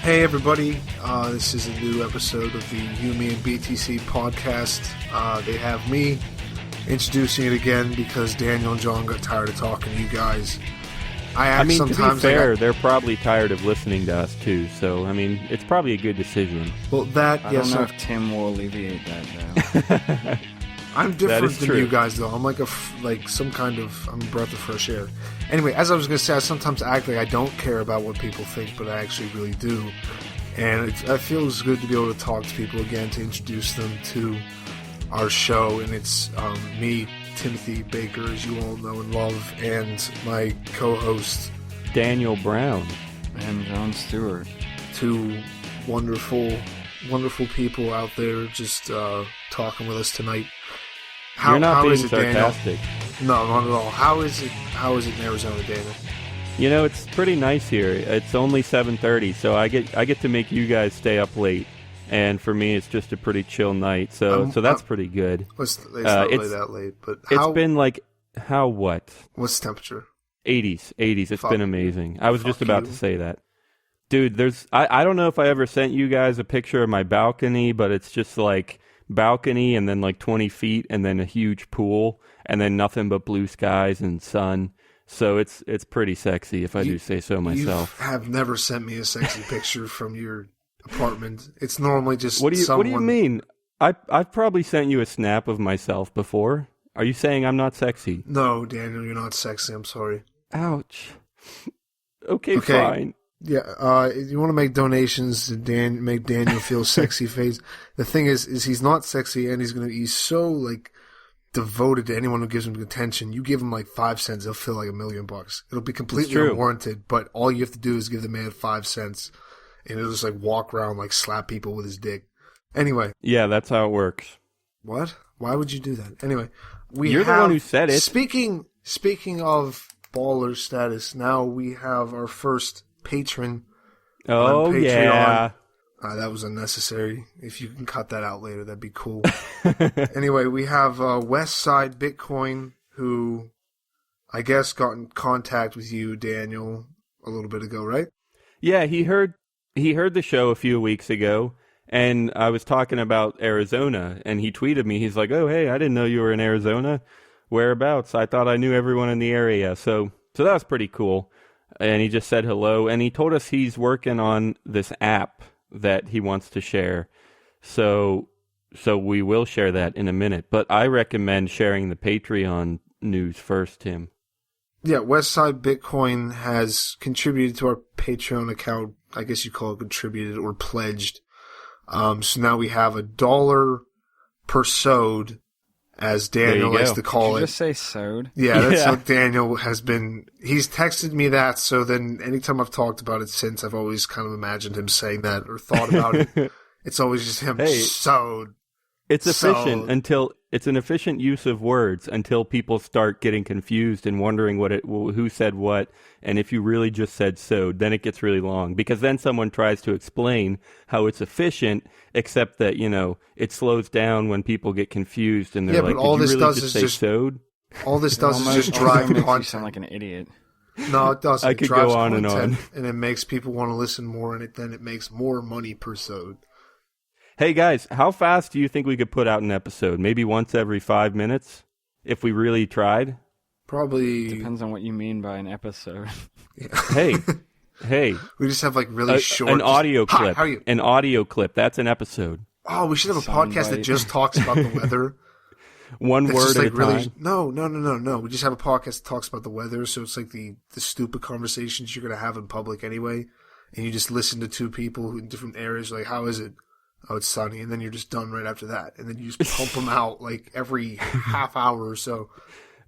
Hey everybody, this is a new episode of the YMB and BTC podcast. They have me introducing it again because Daniel and John got tired of talking to you guys. I mean, to be fair, they're probably tired of listening to us too, so, I mean, it's probably a good decision. Well, that, I don't know if Tim will alleviate that, though. I'm different than you guys, though. I'm like some kind of, I'm a breath of fresh air. Anyway, as I was going to say, I sometimes act like I don't care about what people think, but I actually really do. And it feels good to be able to talk to people again, to introduce them to our show. And it's me, Timothy Baker, as you all know and love, and my co-host, Daniel Brown. And John Stuart. Two wonderful, wonderful people out there just talking with us tonight. You're not being sarcastic. No, not at all. How is it in Arizona, Daniel? You know, it's pretty nice here. It's only 7:30, so I get to make you guys stay up late. And for me, it's just a pretty chill night, so that's pretty good. It's not really that late, but it's been like, what? What's the temperature? 80s. It's been amazing. I was just about to say that. Dude, I don't know if I ever sent you guys a picture of my balcony, but it's just like balcony and then like 20 feet and then a huge pool and then nothing but blue skies and sun. So it's pretty sexy, if I do say so myself. You have never sent me a sexy picture from your apartment. It's normally just What do you mean? I've probably sent you a snap of myself before. Are you saying I'm not sexy? No, Daniel, you're not sexy. I'm sorry. Ouch. Okay, fine. Yeah, you want to make donations to make Daniel feel sexy face. The thing is he's not sexy, and he's so like devoted to anyone who gives him attention. You give him like 5 cents, he'll feel like $1 million. It'll be completely unwarranted, but all you have to do is give the man 5 cents, and he'll just like walk around like slap people with his dick. Anyway. Yeah, that's how it works. What? Why would you do that? Anyway, you're the one who said it. Speaking of baller status, now we have our first patron on Patreon. Yeah. That was unnecessary. If you can cut that out later, that'd be cool. Anyway, we have West Side Bitcoin, who I guess got in contact with you, Daniel, a little bit ago, right? Yeah, he heard the show a few weeks ago, and I was talking about Arizona, and he tweeted me. He's like, "Oh, hey, I didn't know you were in Arizona. Whereabouts? I thought I knew everyone in the area." So that was pretty cool. And he just said hello, and he told us he's working on this app that he wants to share. So we will share that in a minute. But I recommend sharing the Patreon news first, Tim. Yeah, Westside Bitcoin has contributed to our Patreon account. I guess you call it contributed or pledged. So now we have $1 per sode, as Daniel likes to call it. Did you just say sode? Yeah, that's what Daniel has been. He's texted me that, so then anytime I've talked about it since, I've always kind of imagined him saying that or thought about it. It's always just him, sode. It's efficient it's an efficient use of words until people start getting confused and wondering who said what, and if you really just said sode, then it gets really long, because then someone tries to explain how it's efficient, except that, it slows down when people get confused and they're like, but all did this you really does just is say sode? All this does is just drive content. Makes you sound like an idiot. No, it doesn't. I could go on and on. And it makes people want to listen more, and then it makes more money per sode. Hey guys, how fast do you think we could put out an episode? Maybe once every 5 minutes, if we really tried? Probably. Depends on what you mean by an episode. Hey. We just have like really short. An audio clip. How are you? An audio clip. That's an episode. Oh, we should have a podcast that just talks about the weather. One word at a really, time. No. We just have a podcast that talks about the weather, so it's like the stupid conversations you're going to have in public anyway, and you just listen to two people in different areas, like, how is it? Oh, it's sunny, and then you're just done right after that, and then you just pump them out like every half hour or so.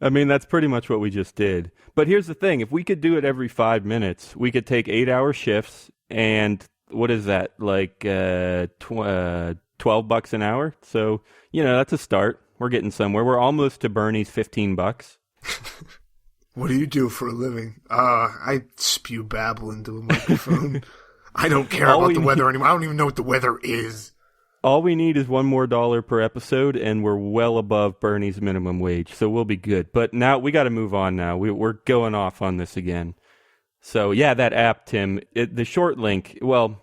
I mean, that's pretty much what we just did. But here's the thing. If we could do it every 5 minutes, we could take 8-hour shifts, and what is that, like $12 an hour? So, that's a start. We're getting somewhere. We're almost to Bernie's $15. What do you do for a living? I spew babble into a microphone. I don't care about the weather anymore. I don't even know what the weather is. All we need is $1 more per episode, and we're well above Bernie's minimum wage, so we'll be good. But now we got to move on now. We're going off on this again. So, yeah, that app, Tim, the short link, well,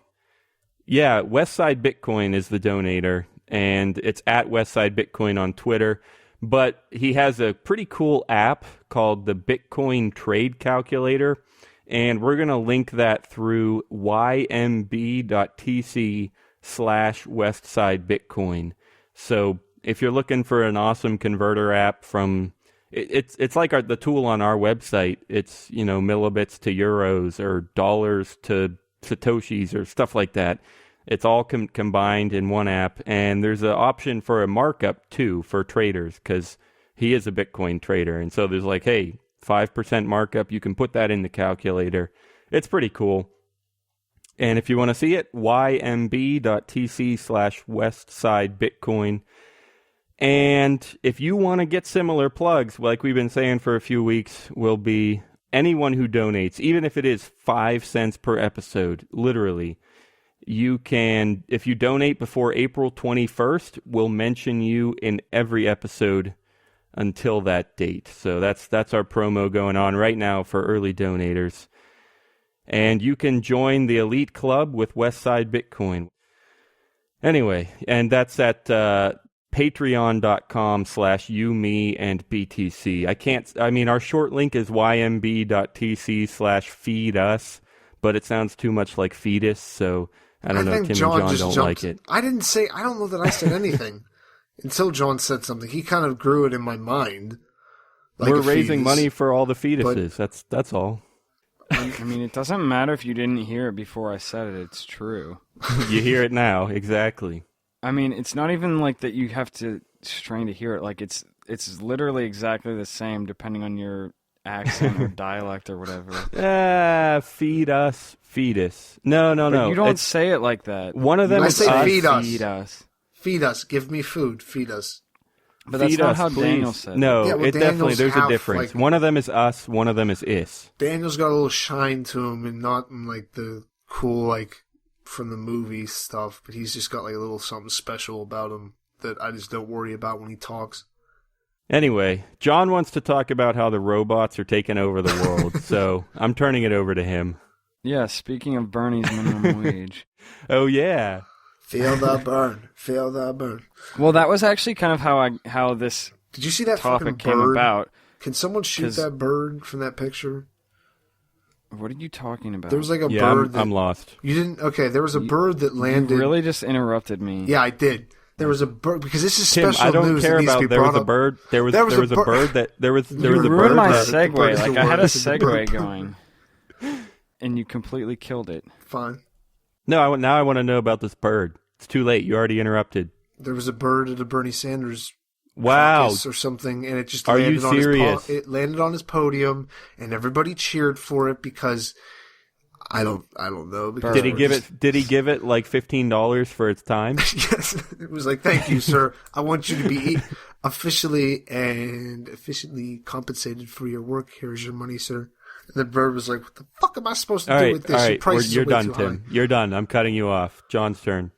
Yeah, Westside Bitcoin is the donator, and it's at Westside Bitcoin on Twitter. But he has a pretty cool app called the Bitcoin Trade Calculator, and we're going to link that through ymb.tc/Westside Bitcoin. So if you're looking for an awesome converter app from it's like the tool on our website. It's, millibits to euros or dollars to satoshis or stuff like that. It's all combined in one app, and there's an option for a markup too for traders, because he is a Bitcoin trader, and so there's like, hey, 5% markup. You can put that in the calculator. It's pretty cool. And if you want to see it, ymb.tc/Westside Bitcoin. And if you want to get similar plugs, like we've been saying for a few weeks, will be anyone who donates, even if it is 5 cents per episode, literally. You can, if you donate before April 21st, we'll mention you in every episode until that date. So that's our promo going on right now for early donators. And you can join the elite club with Westside Bitcoin. Anyway, and that's at patreon.com/you-me-and-btc. Our short link is ymb.tc/feed-us, but it sounds too much like fetus, so I don't know. Tim and John don't like it. I don't know that I said anything until John said something. He kind of grew it in my mind. Like we're raising money for all the fetuses. That's all. It doesn't matter if you didn't hear it before I said it. It's true. You hear it now, exactly. It's not even like that you have to strain to hear it. Like, it's literally exactly the same depending on your accent or dialect or whatever. Feed us, fetus. No. You don't say it like that. One of them is say us. feed us. Feed us. Feed us. Give me food. Feed us. But that's not how Daniel said it. No, it definitely, there's a difference. One of them is us, one of them is is. Daniel's got a little shine to him, and not in like the cool, like, from the movie stuff, but he's just got like a little something special about him that I just don't worry about when he talks. Anyway, John wants to talk about how the robots are taking over the world, so I'm turning it over to him. Yeah, speaking of Bernie's minimum wage. Oh, yeah. Feel the burn. Feel the burn. Well, that was actually kind of how this Did you see that topic fucking came bird? about. Can someone shoot that bird from that picture? What are you talking about? There was like a bird I'm lost. You didn't? Okay, there was a bird that landed. You really just interrupted me. Yeah, I did. There was a bird, because this is Tim, special I don't news care that needs about to be there was brought a bird. up. There was a bird that there was You a bird ruined my that segue. Like, I had a The segue bird. going, and you completely killed it. Fine. No, now I want to know about this bird. It's too late. You already interrupted. There was a bird at a Bernie Sanders Wow. caucus or something, and it just Are landed you on serious? it landed on his podium, and everybody cheered for it because I don't know. Because Did he give it like $15 for its time? Yes, it was like, thank you, sir. I want you to be officially and efficiently compensated for your work. Here's your money, sir. And the bird was like, what the fuck am I supposed to do with this? All Your right, prices you're are way done, too Tim. high. You're done. I'm cutting you off. John's turn.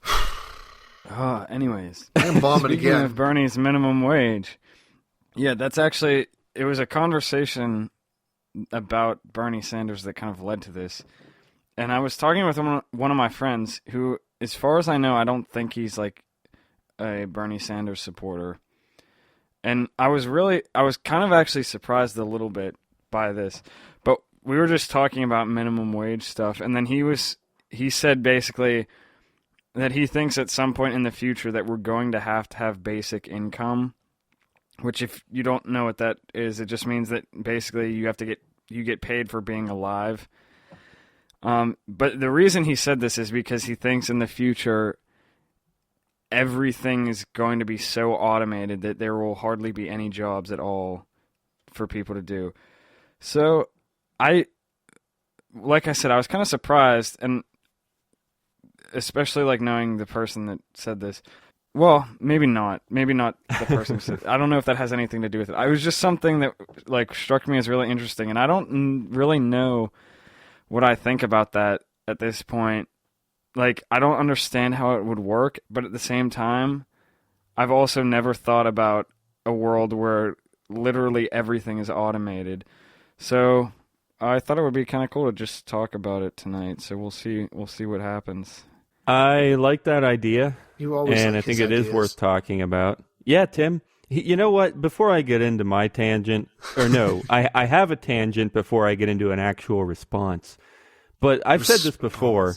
Anyways. I'm bombing Speaking again. of Bernie's minimum wage, yeah, that's actually, it was a conversation about Bernie Sanders that kind of led to this. And I was talking with one of my friends who, as far as I know, I don't think he's like a Bernie Sanders supporter. And I was kind of actually surprised a little bit by this. But we were just talking about minimum wage stuff. And then he said basically that he thinks at some point in the future that we're going to have basic income, which, if you don't know what that is, it just means that basically you get paid for being alive. But the reason he said this is because he thinks in the future everything is going to be so automated that there will hardly be any jobs at all for people to do. So like I said, I was kind of surprised, and especially like knowing the person that said this. Well, maybe not the person who said, I don't know if that has anything to do with it. It was just something that like struck me as really interesting, and I don't really know what I think about that at this point. Like, I don't understand how it would work, but at the same time, I've also never thought about a world where literally everything is automated. So I thought it would be kind of cool to just talk about it tonight. So we'll see what happens. I like that idea. You always and like I think his it is ideas. worth talking about. Yeah, Tim. You know what? Before I get into my tangent, or no, I have a tangent before I get into an actual response. But I've said this before.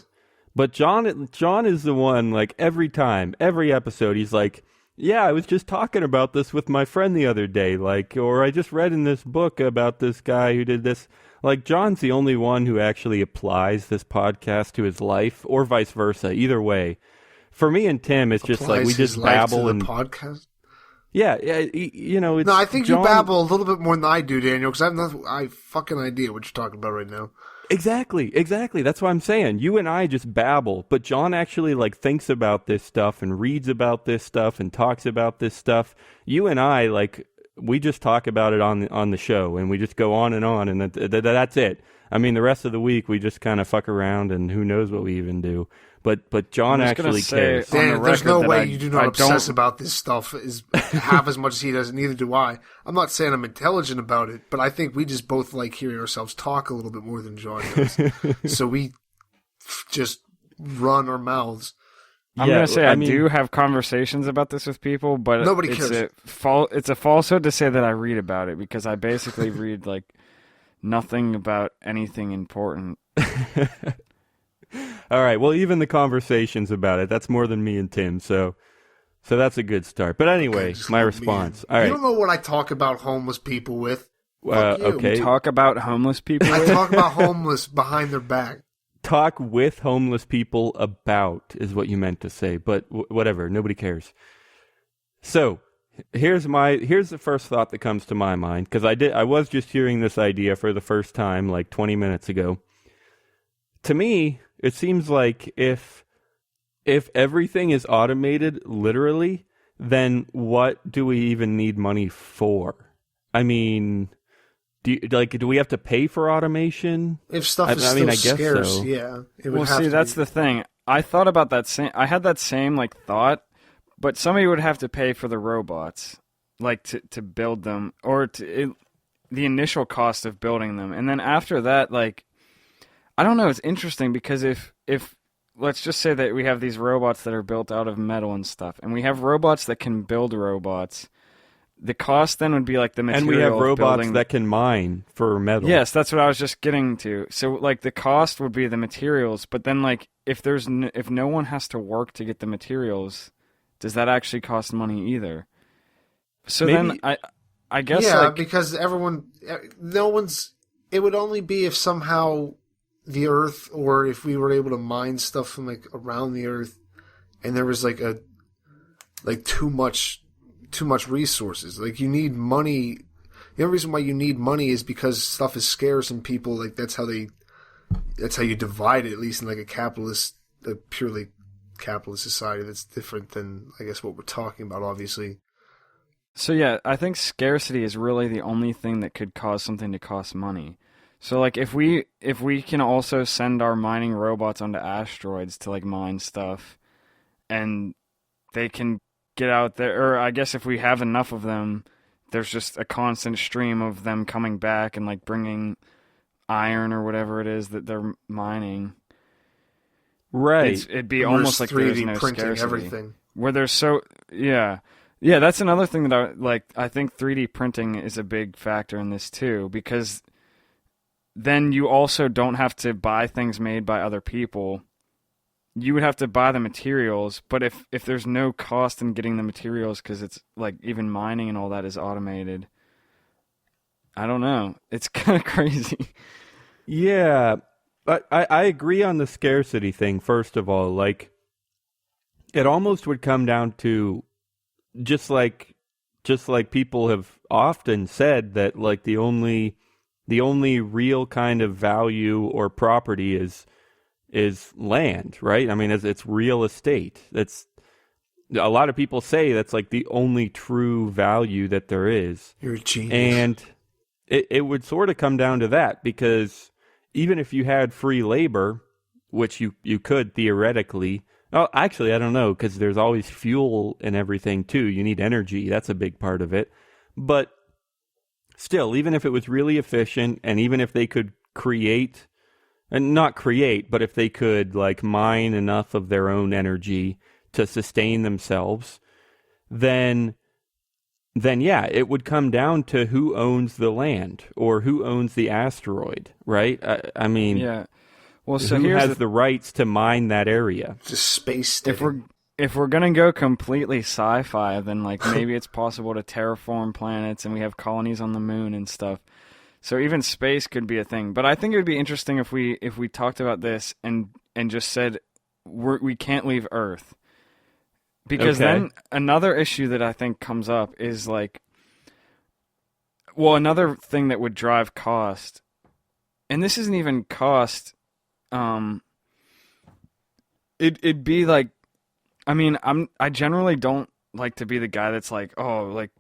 But John is the one, like, every time, every episode, he's like, yeah, I was just talking about this with my friend the other day, like, or I just read in this book about this guy who did this. Like, John's the only one who actually applies this podcast to his life, or vice versa, either way. For me and Tim, it's just like we just babble and podcast. Yeah, you know, it's no, I think John... you babble a little bit more than I do, Daniel, because I have fucking idea what you're talking about right now. Exactly. That's what I'm saying. You and I just babble, but John actually like thinks about this stuff and reads about this stuff and talks about this stuff. You and I, like, we just talk about it on the show, and we just go on, and that's it. I mean, the rest of the week we just kind of fuck around, and who knows what we even do. But John actually cares. Dan, there's no way you do not obsess about this stuff as half as much as he does, and neither do I. I'm not saying I'm intelligent about it, but I think we just both like hearing ourselves talk a little bit more than John does. So we just run our mouths. I'm going to say I do have conversations about this with people, but nobody cares. It's a falsehood to say that I read about it, because I basically read like nothing about anything important. All right. Well, even the conversations about it, that's more than me and Tim. So that's a good start. But anyway, my response. All right. You don't know what I talk about homeless people with. Okay. You talk about homeless people I talk about homeless behind their back. Talk with homeless people about is what you meant to say, but whatever. Nobody cares. So here's the first thought that comes to my mind, because I was just hearing this idea for the first time like 20 minutes ago. To me, it seems like if everything is automated literally, then what do we even need money for? I mean, do we have to pay for automation? If stuff is still scarce, so. Yeah. It would that's the thing. I thought about that I had that same like thought, but somebody would have to pay for the robots, like to build them, or the initial cost of building them, and then after that, like, I don't know. It's interesting because if let's just say that we have these robots that are built out of metal and stuff, and we have robots that can build robots, the cost then would be like the material. And we have robots that can mine for metal. Yes, that's what I was just getting to. So like the cost would be the materials, but then like if no one has to work to get the materials, does that actually cost money either? So maybe, then I guess because it would only be if somehow the Earth, or if we were able to mine stuff from like around the Earth, and there was like too much resources. Like, you need money. The only reason why you need money is because stuff is scarce, and people, like, that's how you divide it, at least in like a purely capitalist society. That's different than, I guess, what we're talking about, obviously. So yeah, I think scarcity is really the only thing that could cause something to cost money. So like if we can also send our mining robots onto asteroids to like mine stuff, and they can get out there, or I guess if we have enough of them, there's just a constant stream of them coming back and like bringing iron or whatever it is that they're mining. Right. It'd be almost like there's no scarcity. Everything. Where there's yeah, that's another thing that I think 3D printing is a big factor in this too, because then you also don't have to buy things made by other people. You would have to buy the materials, but if there's no cost in getting the materials, because it's like even mining and all that is automated, I don't know. It's kind of crazy. Yeah, I agree on the scarcity thing, first of all. Like, it almost would come down to just like people have often said that like the only real kind of value or property is land, right? I mean, it's real estate. That's a lot of people say that's like the only true value that there is. You're a genius. And it would sort of come down to that, because even if you had free labor, which you could theoretically, well, actually, I don't know, because there's always fuel and everything too. You need energy. That's a big part of it. But still, even if it was really efficient, and even if they could create and not create, but if they could like mine enough of their own energy to sustain themselves, then yeah, it would come down to who owns the land or who owns the asteroid, right? I mean, yeah. Well, so who here's has the rights to mine that area? Just space station. If we're gonna go completely sci-fi, then like maybe it's possible to terraform planets, and we have colonies on the moon and stuff. So even space could be a thing. But I think it would be interesting if we talked about this and just said we can't leave Earth. Because then another issue that I think comes up is like, well, another thing that would drive cost, and this isn't even cost. It'd be like, I mean, I generally don't like to be the guy that's like, oh, like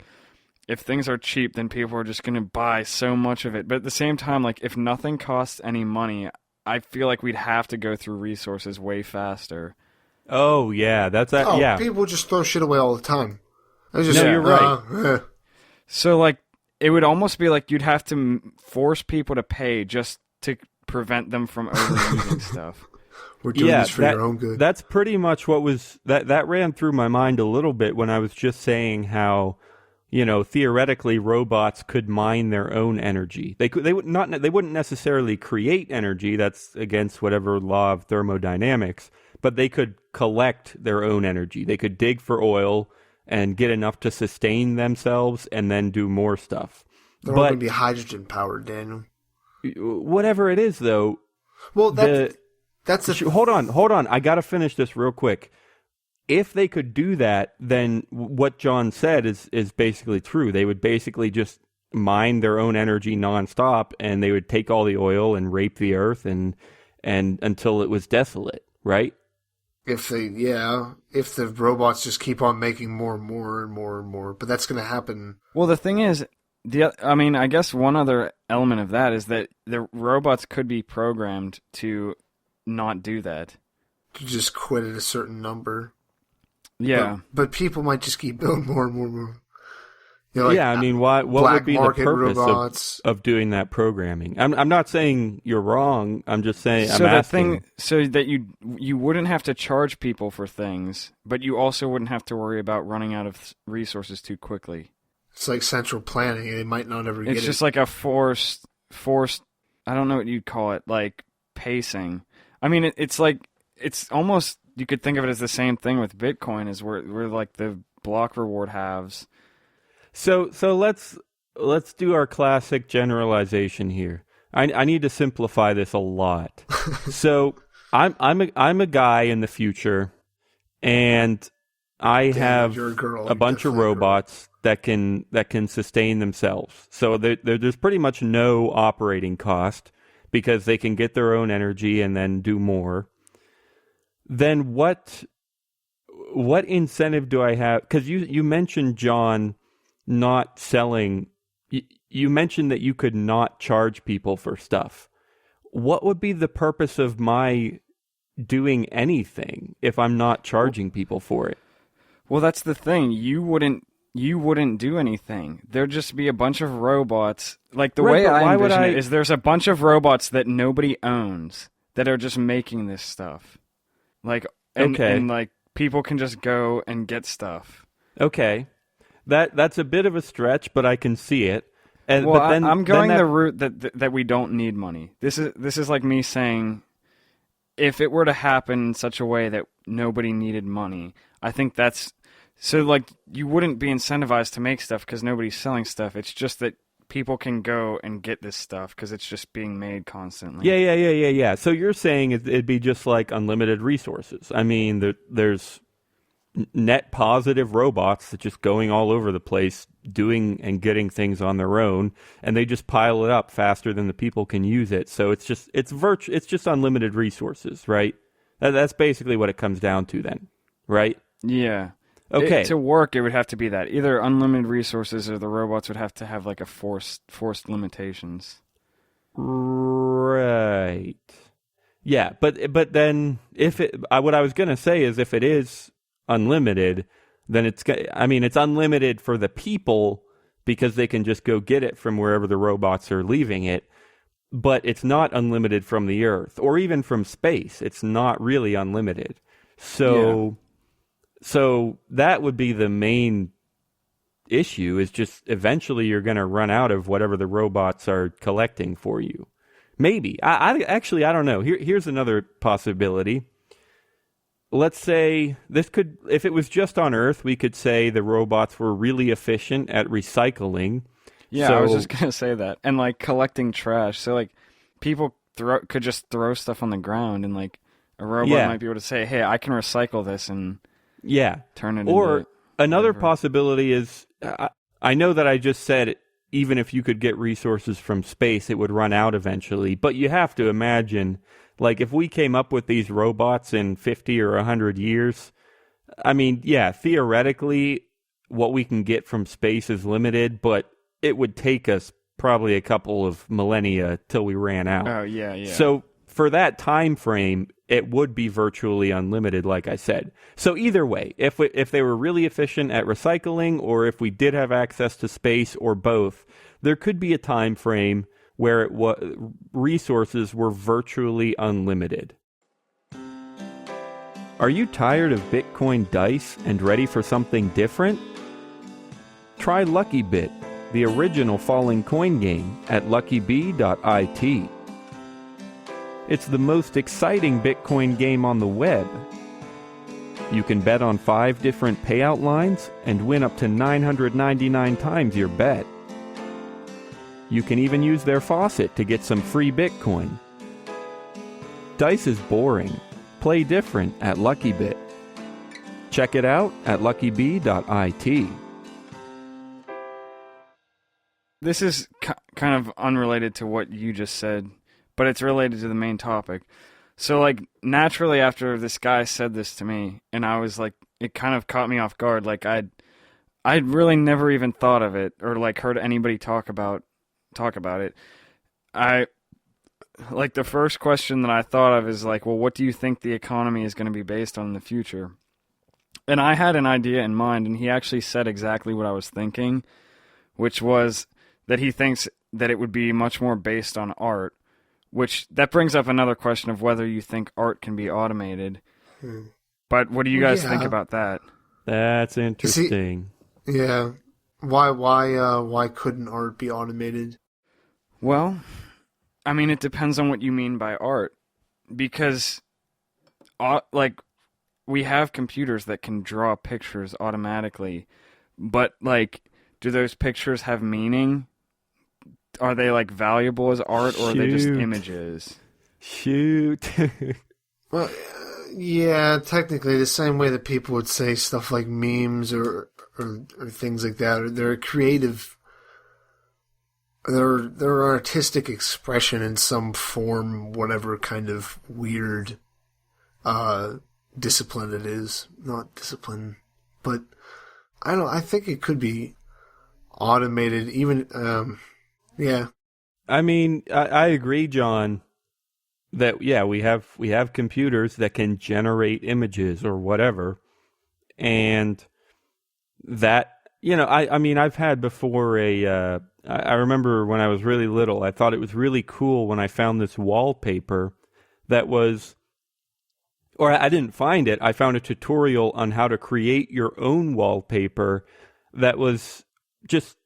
if things are cheap, then people are just gonna buy so much of it. But at the same time, like if nothing costs any money, I feel like we'd have to go through resources way faster. Oh yeah, that's that. Yeah, people just throw shit away all the time. You're right. So like, it would almost be like you'd have to force people to pay just to prevent them from overusing stuff. We're doing this for your own good. That's pretty much what was that ran through my mind a little bit when I was just saying how, theoretically robots could mine their own energy. They wouldn't necessarily create energy. That's against whatever law of thermodynamics. But they could collect their own energy. They could dig for oil and get enough to sustain themselves and then do more stuff. They're all going to be hydrogen powered, Daniel. Whatever it is, though. Well, that's hold on. I got to finish this real quick. If they could do that, then what John said is basically true. They would basically just mine their own energy nonstop, and they would take all the oil and rape the earth and until it was desolate, right? If the robots just keep on making more and more and more and more, but that's going to happen. Well, the thing is, I guess one other element of that is that the robots could be programmed to not do that. To just quit at a certain number. Yeah. But people might just keep building more and more and more. I mean, what would be the purpose of doing that programming? I'm not saying you're wrong. I'm just saying I'm asking. So that you wouldn't have to charge people for things, but you also wouldn't have to worry about running out of resources too quickly. It's like central planning. They might not ever get it. It's just like a forced. I don't know what you'd call it, like pacing. I mean, it's like it's almost, you could think of it as the same thing with Bitcoin, is where like the block reward halves. So let's do our classic generalization here. I need to simplify this a lot. So I'm a guy in the future, and I have a bunch of robots that can sustain themselves. So there's pretty much no operating cost because they can get their own energy and then do more. Then what incentive do I have? Because you mentioned, John, not selling. You mentioned that you could not charge people for stuff. What would be the purpose of my doing anything if I'm not charging people for it? Well, that's the thing. You wouldn't do anything. There'd just be a bunch of robots. Like the way I envision it is there's a bunch of robots that nobody owns that are just making this stuff. Like and like people can just go and get stuff. Okay. That's a bit of a stretch, but I can see it. And well, but then, I'm going the route that we don't need money. This is like me saying, if it were to happen in such a way that nobody needed money, I think that's so. Like, you wouldn't be incentivized to make stuff because nobody's selling stuff. It's just that people can go and get this stuff because it's just being made constantly. Yeah. So you're saying it'd be just like unlimited resources. I mean, there's net positive robots that just going all over the place doing and getting things on their own, and they just pile it up faster than the people can use it. So it's just unlimited resources, right? That's basically what it comes down to then, right? Yeah. Okay. To work, it would have to be that. Either unlimited resources or the robots would have to have like a forced limitations. Right. Yeah, but then what I was going to say is if it is unlimited, then it's unlimited for the people because they can just go get it from wherever the robots are leaving it. but it's not unlimited from the Earth or even from space. It's not really unlimited. So that would be the main issue, is just eventually you're going to run out of whatever the robots are collecting for you. Maybe. I actually, I don't know. Here's another possibility. Let's say if it was just on Earth, we could say the robots were really efficient at recycling. Yeah, so, I was just going to say that. And, like, collecting trash. So, like, people could just throw stuff on the ground, and, like, a robot might be able to say, hey, I can recycle this and turn it into... Or another possibility is, I know that I just said even if you could get resources from space, it would run out eventually. But you have to imagine, like, if we came up with these robots in 50 or 100 years, I mean, yeah, theoretically, what we can get from space is limited, but it would take us probably a couple of millennia till we ran out. Oh, yeah. So for that time frame, it would be virtually unlimited, like I said. So either way, if they were really efficient at recycling, or if we did have access to space, or both, there could be a time frame where resources were virtually unlimited. Are you tired of Bitcoin dice and ready for something different? Try LuckyBit, the original falling coin game, at luckybit. It's the most exciting Bitcoin game on the web. You can bet on 5 different payout lines and win up to 999 times your bet. You can even use their faucet to get some free Bitcoin. Dice is boring. Play different at LuckyBit. Check it out at luckybit. This is kind of unrelated to what you just said, but it's related to the main topic. So, like, naturally after this guy said this to me, and I was like, it kind of caught me off guard. Like, I'd really never even thought of it, or like heard anybody talk about it. Like, the first question that I thought of is like, well, what do you think the economy is going to be based on in the future? And I had an idea in mind, and he actually said exactly what I was thinking, which was that he thinks that it would be much more based on art, which that brings up another question of whether you think art can be automated. But what do you guys think about that? That's interesting. Yeah. Why couldn't art be automated? Well, I mean, it depends on what you mean by art, because like, we have computers that can draw pictures automatically, but like, do those pictures have meaning? Are they, like, valuable as art, or are they just images? Shoot. Well, yeah, technically, the same way that people would say stuff like memes or things like that. They're creative. They're artistic expression in some form, whatever kind of weird discipline it is. Not discipline, but I think it could be automated, even. Yeah. I mean, I agree, John, that, yeah, we have computers that can generate images or whatever. And that, you know, I mean, I've had before I remember when I was really little, I thought it was really cool when I found this wallpaper that was, or I didn't find it, I found a tutorial on how to create your own wallpaper that was just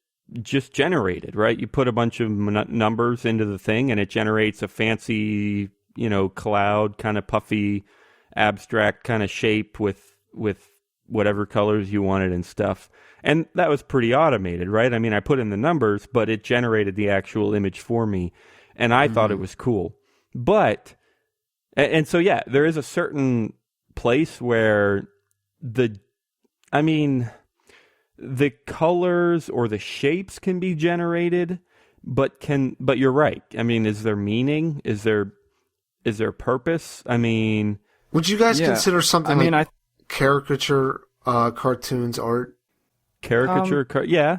generated, right? You put a bunch of numbers into the thing and it generates a fancy, you know, cloud, kind of puffy, abstract kind of shape with whatever colors you wanted and stuff. And that was pretty automated, right? I mean, I put in the numbers, but it generated the actual image for me. And I thought it was cool. But, and so, yeah, there is a certain place where the colors or the shapes can be generated, but you're right. I mean, is there meaning? Is there purpose? I mean, would you guys consider something caricature cartoons art? Caricature, yeah.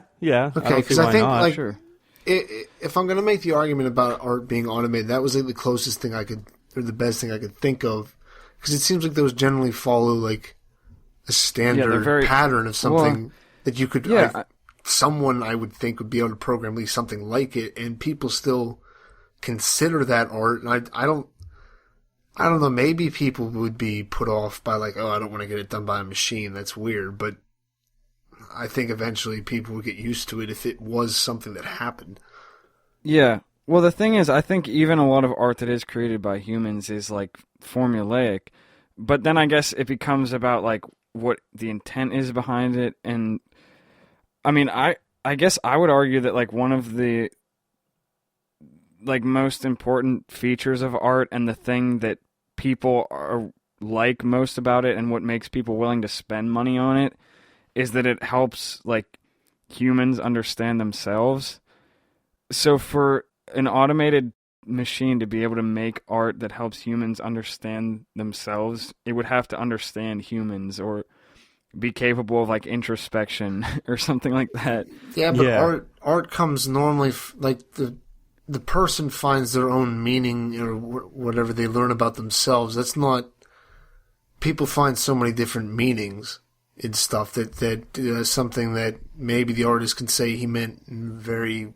Okay, because I think like, sure. If I'm going to make the argument about art being automated, that was like the closest thing or the best thing I could think of, because it seems like those generally follow like a standard pattern of something. Well, that you could, someone I would think would be able to program at least something like it, and people still consider that art. And I don't know, maybe people would be put off by like, oh, I don't want to get it done by a machine. That's weird. But I think eventually people would get used to it if it was something that happened. Yeah. Well, the thing is, I think even a lot of art that is created by humans is like formulaic. But then I guess it becomes about like what the intent is behind it. And I mean, I guess I would argue that like one of the like most important features of art and the thing that people are like most about it and what makes people willing to spend money on it is that it helps like humans understand themselves. So for an automated machine to be able to make art that helps humans understand themselves, it would have to understand humans or be capable of like introspection or something like that. Yeah, but art comes normally like the person finds their own meaning or whatever they learn about themselves. That's not. People find so many different meanings in stuff that something that maybe the artist can say he meant in very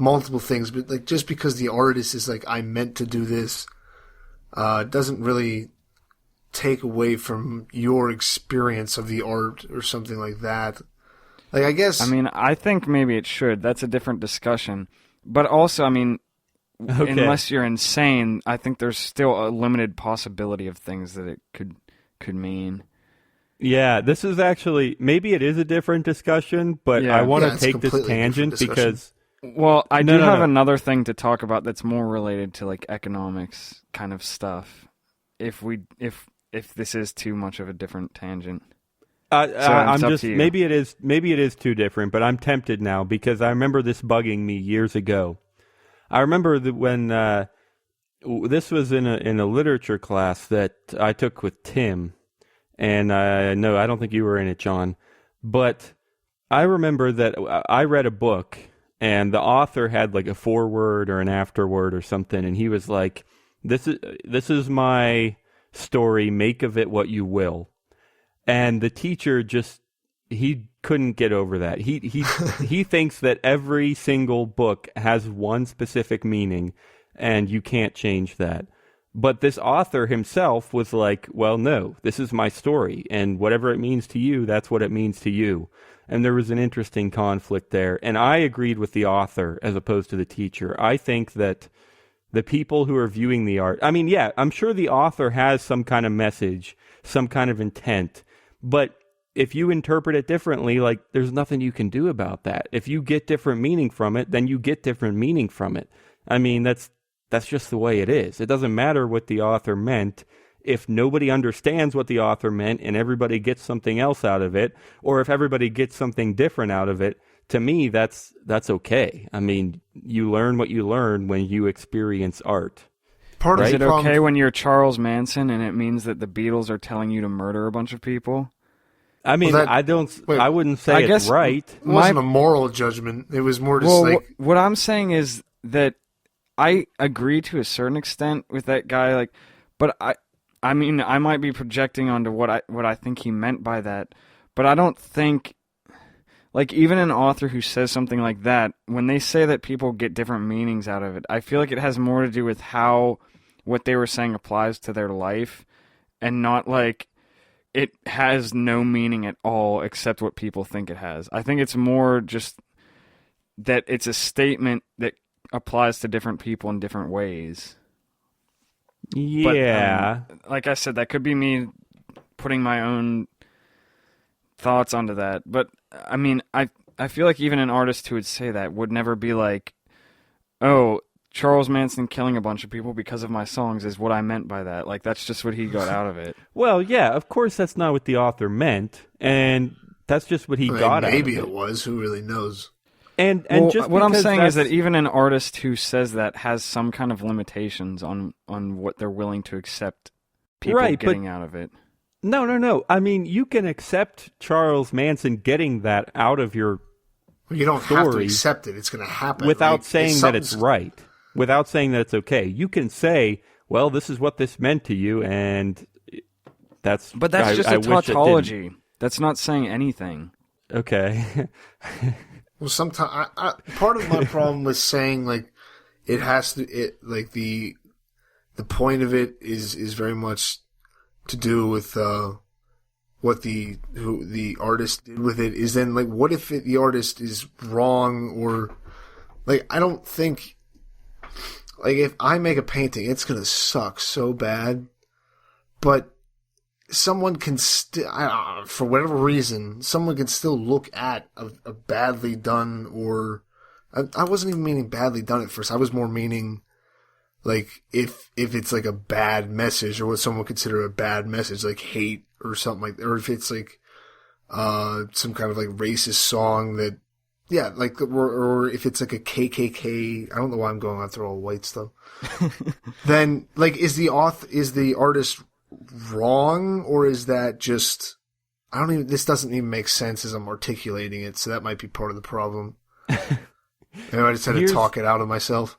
multiple things, but like just because the artist is like, I meant to do this, doesn't really take away from your experience of the art or something like that. Like, I guess. I mean, I think maybe it should. That's a different discussion. But also, I mean, unless you're insane, I think there's still a limited possibility of things that it could mean. Yeah, this is actually, maybe it is a different discussion, but I want to take this tangent because... Well, I do have another thing to talk about that's more related to like economics kind of stuff. If this is too much of a different tangent. I'm just maybe it is too different, but I'm tempted now because I remember this bugging me years ago. I remember that when this was in a literature class that I took with Tim, and no, I don't think you were in it, John, but I remember that I read a book and the author had like a foreword or an afterword or something, and he was like, "This is my story. Make of it what you will." And the teacher he couldn't get over that. He thinks that every single book has one specific meaning, and you can't change that. But this author himself was like, well, no, this is my story, and whatever it means to you, that's what it means to you. And there was an interesting conflict there. And I agreed with the author as opposed to the teacher. I think that the people who are viewing the art, I mean, yeah, I'm sure the author has some kind of message, some kind of intent, but if you interpret it differently, like, there's nothing you can do about that. If you get different meaning from it, then you get different meaning from it. I mean, that's just the way it is. It doesn't matter what the author meant. If nobody understands what the author meant and everybody gets something else out of it, or if everybody gets something different out of it, to me, that's okay. I mean, you learn what you learn when you experience art. Is it okay when you're Charles Manson and it means that the Beatles are telling you to murder a bunch of people? I mean, I wouldn't say it's right. It wasn't a moral judgment. It was more just what I'm saying is that I agree to a certain extent with that guy, like, but I mean, I might be projecting onto what I think he meant by that, but I don't think, like, even an author who says something like that, when they say that people get different meanings out of it, I feel like it has more to do with how what they were saying applies to their life, and not like it has no meaning at all except what people think it has. I think it's more just that it's a statement that applies to different people in different ways. Yeah. But, like I said, that could be me putting my own thoughts onto that. But, I mean, I feel like even an artist who would say that would never be like, oh, Charles Manson killing a bunch of people because of my songs is what I meant by that. Like, that's just what he got out of it. Well, yeah, of course that's not what the author meant, and that's just what he got out of it. Maybe it was. Who really knows? And just what I'm saying is that even an artist who says that has some kind of limitations on what they're willing to accept people getting out of it. No. I mean, you can accept Charles Manson getting that out of your you don't have to accept it. It's going to happen. Without saying that it's right. Without saying that it's okay. You can say, well, this is what this meant to you, and that's... But that's just a tautology. That's not saying anything. Okay. Well, sometimes part of my problem with saying, like, it has to, the point of it is very much to do with, what the artist did with it. Is then, like, what if the artist is wrong, or, like, I don't think, like, if I make a painting, it's gonna suck so bad, but someone can still, for whatever reason, someone can still look at a badly done, or I wasn't even meaning badly done at first. I was more meaning, like, if it's like a bad message, or what someone would consider a bad message, like hate or something like that, or if it's like some kind of like racist song that, yeah, like, or if it's like a KKK, I don't know why I'm going after all white stuff. Then, like, is the artist wrong, or is that just, this doesn't even make sense as I'm articulating it, so that might be part of the problem. Maybe I just had to talk it out of myself.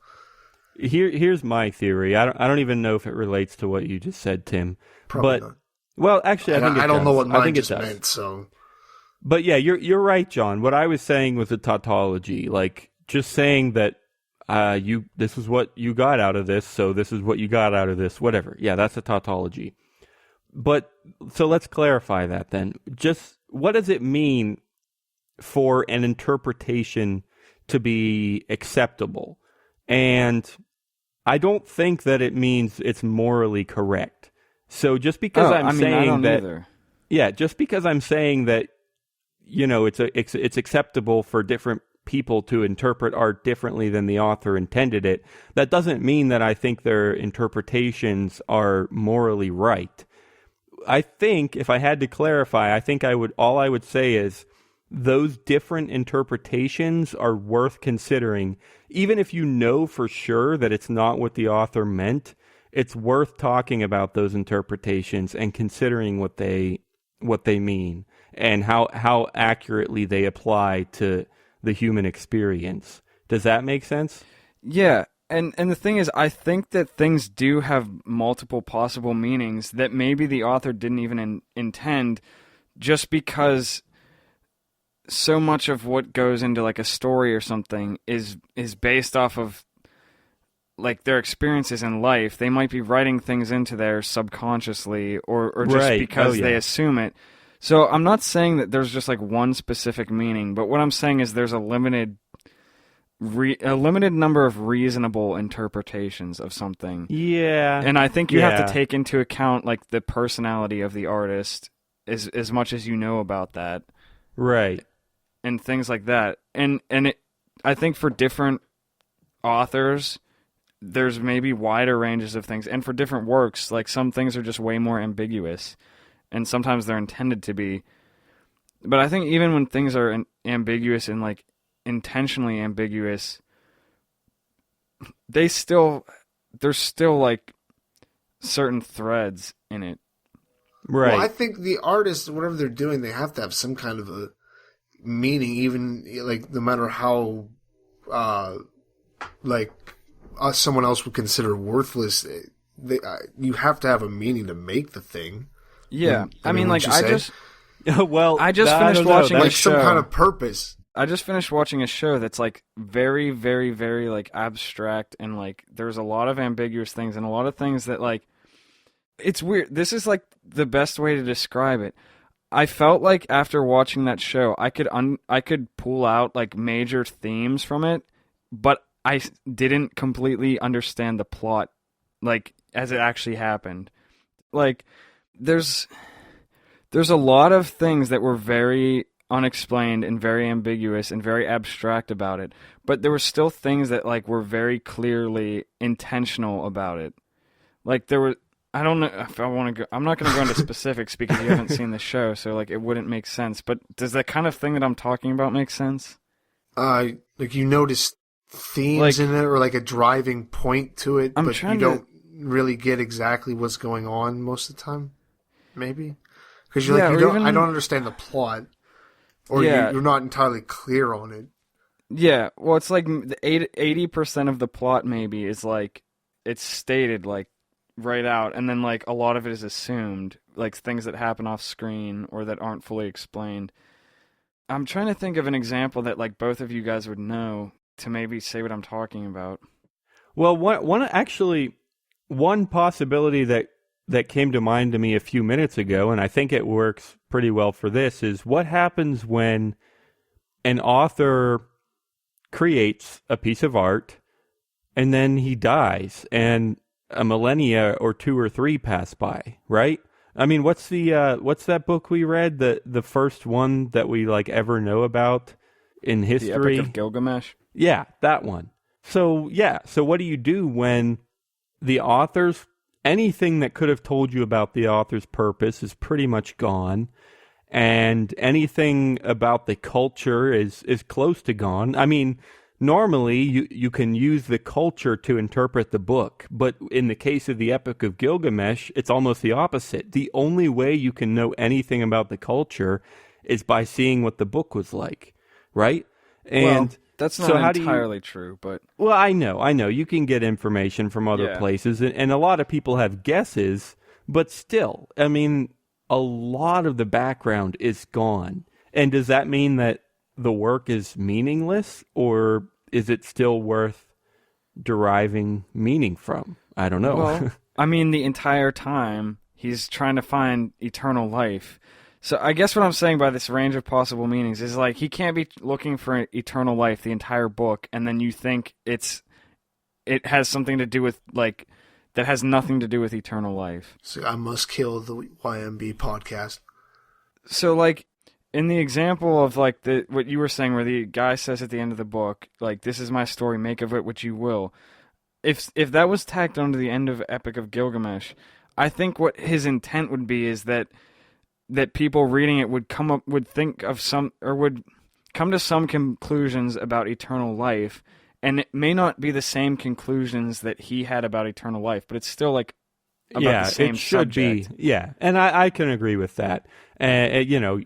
Here's my theory. I don't even know if it relates to what you just said, Tim. Probably not. Well, actually, I think it does. I don't know what mine just meant, so. But yeah, you're right, John. What I was saying was a tautology, like just saying that this is what you got out of this, so this is what you got out of this, whatever. Yeah, that's a tautology. But so let's clarify that then. Just what does it mean for an interpretation to be acceptable? And I don't think that it means it's morally correct. So just because I don't that, either. Yeah, just because I'm saying that, you know, it's acceptable for different people to interpret art differently than the author intended it, that doesn't mean that I think their interpretations are morally right. I think if I had to clarify, all I would say is those different interpretations are worth considering. Even if you know for sure that it's not what the author meant, it's worth talking about those interpretations and considering what they mean and how accurately they apply to the human experience. Does that make sense? Yeah, and the thing is, I think that things do have multiple possible meanings that maybe the author didn't even intend, just because so much of what goes into like a story or something is based off of like their experiences in life. They might be writing things into there subconsciously or just right. because they assume it. So I'm not saying that there's just like one specific meaning, but what I'm saying is there's a limited number of reasonable interpretations of something. Yeah. And I think you have to take into account like the personality of the artist as much as you know about that. Right. And things like that. I think for different authors, there's maybe wider ranges of things. And for different works, like some things are just way more ambiguous. And sometimes they're intended to be. But I think even when things are ambiguous and like intentionally ambiguous, there's still like certain threads in it. Right. Well, I think the artists, whatever they're doing, they have to have some kind of a meaning, even like no matter how someone else would consider worthless. You have to have a meaning to make the thing. Yeah, I mean, like I just finished watching like some kind of purpose. I just finished watching a show that's like very, very, very like abstract, and like there's a lot of ambiguous things and a lot of things that like it's weird. This is like the best way to describe it. I felt like after watching that show, I could pull out like major themes from it, but I didn't completely understand the plot, like as it actually happened. Like there's a lot of things that were very unexplained and very ambiguous and very abstract about it, but there were still things that like were very clearly intentional about it. Like there were, I don't know if I want to go, I'm not going to go into specifics because you haven't seen the show, so like it wouldn't make sense, but does that kind of thing that I'm talking about make sense? Like you notice themes like, in it, or like a driving point to it, but you don't really get exactly what's going on most of the time. Maybe because you're like, I don't understand the plot, or you're not entirely clear on it. Yeah, well, it's like 80% of the plot maybe is like it's stated like right out, and then like a lot of it is assumed, like things that happen off screen or that aren't fully explained. I'm trying to think of an example that like both of you guys would know to maybe say what I'm talking about. Well, one possibility that came to mind to me a few minutes ago, and I think it works pretty well for this, is what happens when an author creates a piece of art and then he dies and a millennia or 2 or 3 pass by, right? I mean, what's that book we read, the first one that we like ever know about in history? The Epic of Gilgamesh? Yeah, that one. So what do you do when the author's anything that could have told you about the author's purpose is pretty much gone, and anything about the culture is close to gone? I mean, normally you can use the culture to interpret the book, but in the case of the Epic of Gilgamesh, it's almost the opposite. The only way you can know anything about the culture is by seeing what the book was like, right? And that's not entirely true, but... Well, I know. You can get information from other places, and a lot of people have guesses, but still, I mean, a lot of the background is gone. And does that mean that the work is meaningless, or is it still worth deriving meaning from? I don't know. Well, I mean, the entire time, he's trying to find eternal life. So I guess what I'm saying by this range of possible meanings is like he can't be looking for eternal life the entire book, and then you think it has something to do with like that has nothing to do with eternal life. So I must kill the YMB podcast. So like in the example of like what you were saying, where the guy says at the end of the book, like, "This is my story, make of it what you will." If that was tacked onto the end of Epic of Gilgamesh, I think what his intent would be is that people reading it would come to some conclusions about eternal life, and it may not be the same conclusions that he had about eternal life, but it's still like about the same it should subject. be. Yeah, and I can agree with that. You know,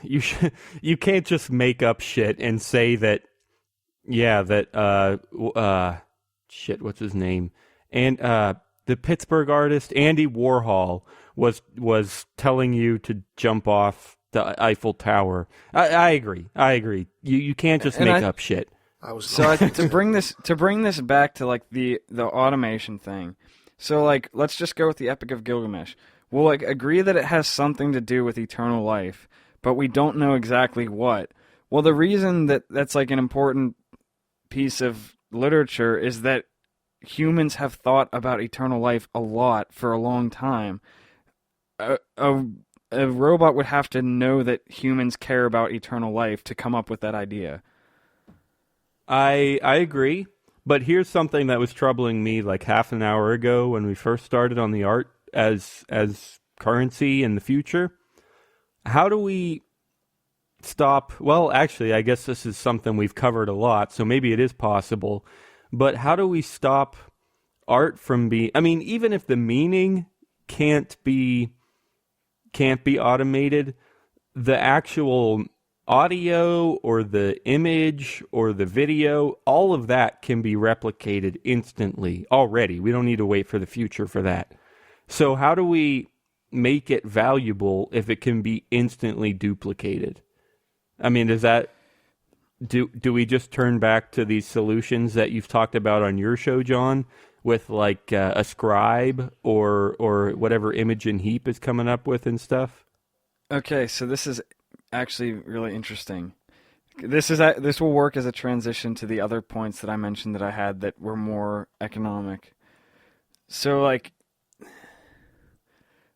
you can't just make up shit and say that. Yeah, what's his name? And the Pittsburgh artist Andy Warhol was telling you to jump off the Eiffel Tower. I agree. You can't just make up shit. To bring this back to like the automation thing. So like let's just go with the Epic of Gilgamesh. We'll like agree that it has something to do with eternal life, but we don't know exactly what. Well, the reason that's like an important piece of literature is that humans have thought about eternal life a lot for a long time. A robot would have to know that humans care about eternal life to come up with that idea. I agree, but here's something that was troubling me like half an hour ago when we first started on the art as currency in the future. How do we stop? Well, actually, I guess this is something we've covered a lot, so maybe it is possible. But how do we stop art from being... I mean, even if the meaning can't be automated, the actual audio or the image or the video, all of that can be replicated instantly already. We don't need to wait for the future for that. So how do we make it valuable if it can be instantly duplicated? I mean, does that... Do we just turn back to these solutions that you've talked about on your show, John, with like a scribe or whatever Imogen Heap is coming up with and stuff? Okay, so this is actually really interesting. This will work as a transition to the other points that I mentioned that I had that were more economic. So like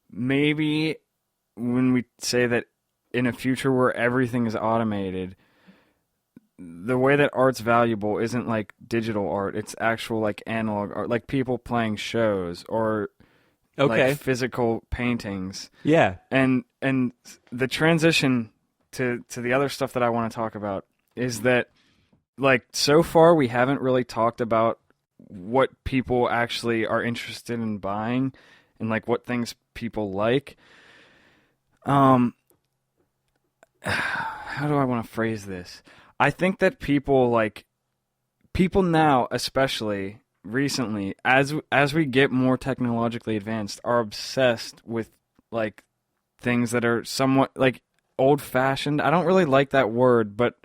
maybe when we say that in a future where everything is automated, the way that art's valuable isn't like digital art, it's actual like analog art, like people playing shows or like physical paintings. Yeah. And the transition to the other stuff that I want to talk about is that like so far we haven't really talked about what people actually are interested in buying and like what things people like. How do I want to phrase this? I think that people now, especially recently, as we get more technologically advanced, are obsessed with like things that are somewhat like old-fashioned. I don't really like that word, but